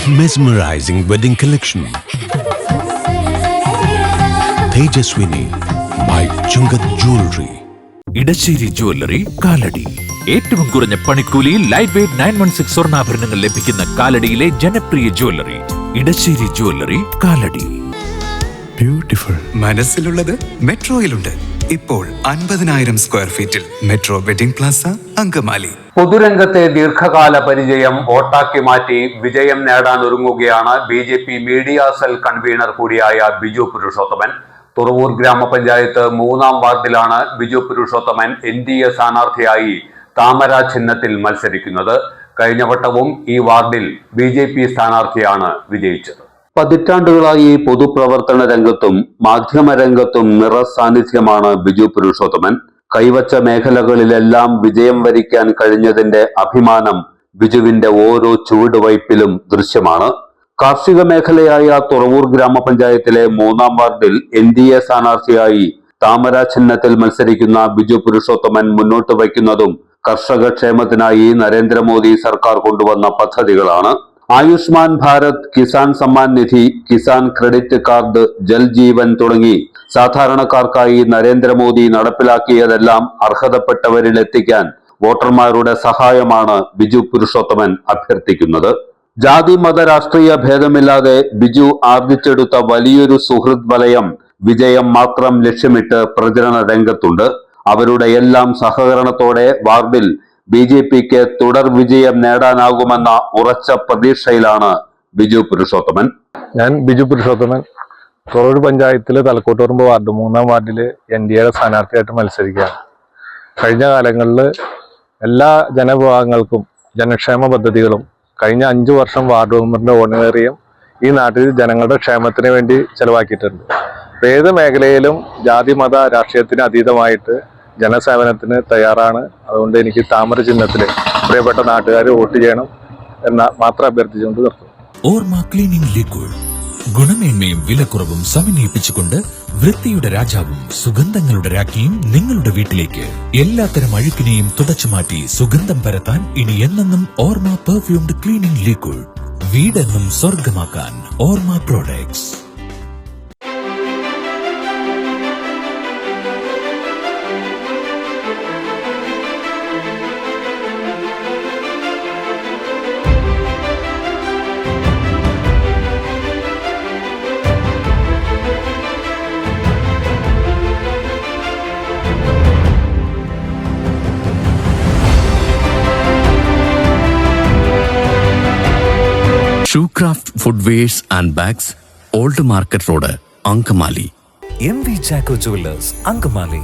Mesmerizing wedding collection. Tejaswini by Chungat Jewelry. Edasseri jewellery Kalady. ഏറ്റവും കുറഞ്ഞ പണിക്കൂലിയിൽ ലൈറ്റ് വെയ്റ്റ് 916 സ്വർണ്ണാഭരണങ്ങൾ ലഭിക്കുന്ന കാലടിയിലെ ജനപ്രിയ jewellery Edassery jewellery Kalady. Beautiful. മനസ്സിലുള്ളത് മെട്രോയിലുണ്ട്. ഇപ്പോൾ 50,000 സ്ക്വയർ ഫീറ്റിൽ മെട്രോ വെഡിംഗ് പ്ലാസ അങ്കമാലി. പൊതുരംഗത്തെ ദീർഘകാല പരിചയം വോട്ടാക്കി മാറ്റി വിജയം നേടാൻ ഒരുങ്ങുകയാണ് BJP മീഡിയ സെൽ കൺവീനർ കൂടിയായ ബിജു പുരുഷോത്തമൻ. തുറവൂർ ഗ്രാമപഞ്ചായത്ത് 3-ാം വാർഡിലാണ് ബിജു പുരുഷോത്തമൻ NDA സ്ഥാനാർത്ഥിയായി താമര ചിഹ്നത്തിൽ മത്സരിക്കുന്നത്. കഴിഞ്ഞ വട്ടവും ഈ വാർഡിൽ BJP സ്ഥാനാർത്ഥിയാണ് വിജയിച്ചത്. പതിറ്റാണ്ടുകളായി പൊതുപ്രവർത്തന രംഗത്തും മാധ്യമ രംഗത്തും നിറസാന്നിധ്യമാണ് ബിജു പുരുഷോത്തമൻ. കൈവച്ച മേഖലകളിലെല്ലാം വിജയം വരിക്കാൻ കഴിഞ്ഞതിന്റെ അഭിമാനം ബിജുവിന്റെ ഓരോ ചുവടുവയ്പിലും ദൃശ്യമാണ്. കാർഷിക മേഖലയായ തുറവൂർ ഗ്രാമപഞ്ചായത്തിലെ 3-ാം വാർഡിൽ NDA സ്ഥാനാർത്ഥിയായി താമര ചിഹ്നത്തിൽ മത്സരിക്കുന്ന ബിജു പുരുഷോത്തമൻ മുന്നോട്ട് വയ്ക്കുന്നതും കർഷക ക്ഷേമത്തിനായി നരേന്ദ്രമോദി സർക്കാർ കൊണ്ടുവന്ന പദ്ധതികളാണ്. ആയുഷ്മാൻ ഭാരത്, കിസാൻ സമ്മാൻ നിധി, കിസാൻ ക്രെഡിറ്റ് കാർഡ്, ജൽ ജീവൻ തുടങ്ങി സാധാരണക്കാർക്കായി നരേന്ദ്രമോദി നടപ്പിലാക്കിയതെല്ലാം അർഹതപ്പെട്ടവരിൽ എത്തിക്കാൻ വോട്ടർമാരുടെ സഹായമാണ് ബിജു പുരുഷോത്തമൻ അഭ്യർത്ഥിക്കുന്നത്. ജാതി മത രാഷ്ട്രീയ ഭേദമില്ലാതെ ബിജു ആർജിച്ചെടുത്ത വലിയൊരു സുഹൃത് വലയം വിജയം മാത്രം ലക്ഷ്യമിട്ട് പ്രചരണ രംഗത്തുണ്ട്. അവരുടെ എല്ലാം സഹകരണത്തോടെ വാർഡിൽ BJPക്ക് തുടർ വിജയം നേടാനാകുമെന്ന ഉറച്ച പ്രതീക്ഷയിലാണ് ബിജു പുരുഷോത്തമൻ. ഞാൻ ബിജു പുരുഷോത്തമൻ, തുറവൂർ പഞ്ചായത്തിലെ തലക്കോട്ടുപറമ്പ് വാർഡ് 3-ാം വാർഡില് NDA സ്ഥാനാർത്ഥിയായിട്ട് മത്സരിക്കുകയാണ്. കഴിഞ്ഞ കാലങ്ങളിൽ എല്ലാ ജനവിഭാഗങ്ങൾക്കും ജനക്ഷേമ പദ്ധതികളും കഴിഞ്ഞ 5 വർഷം വാർഡ് മെമ്പറിന്റെ ഓണറേറിയം ഈ നാട്ടിൽ ജനങ്ങളുടെ ക്ഷേമത്തിന് വേണ്ടി ചെലവാക്കിയിട്ടുണ്ട്. ഏത് മേഖലയിലും ജാതി മത രാഷ്ട്രീയത്തിന് അതീതമായിട്ട് ജനസേവനത്തിന് തയ്യാറാണ്. അതുകൊണ്ട് എനിക്ക് താമര ചിഹ്നത്തിൽ പ്രിയപ്പെട്ട നാട്ടുകാർ വോട്ട് ചെയ്യണം എന്ന മാത്രം അഭ്യർത്ഥിച്ചുകൊണ്ട് നിർത്തും. ഓർമ്മ ക്ലീനിംഗ് ലിക്വിഡ് ഗുണമേന്മയും വിലക്കുറവും സമന്വയിപ്പിച്ചുകൊണ്ട് വൃത്തിയുടെ രാജാവും സുഗന്ധങ്ങളുടെ രാജ്ഞിയും നിങ്ങളുടെ വീട്ടിലേക്ക്. എല്ലാത്തരം അഴുക്കിനെയും തുടച്ചുമാറ്റി സുഗന്ധം പരത്താൻ ഇനി എന്നെന്നും ഓർമ്മ പെർഫ്യൂംഡ് ക്ലീനിംഗ് ലിക്വിഡ്. വീടെന്നും സ്വർഗമാക്കാൻ Orma products. Shoecraft footwears and bags, old market road, Angamaly. MV Chacko jewellers, Angamaly.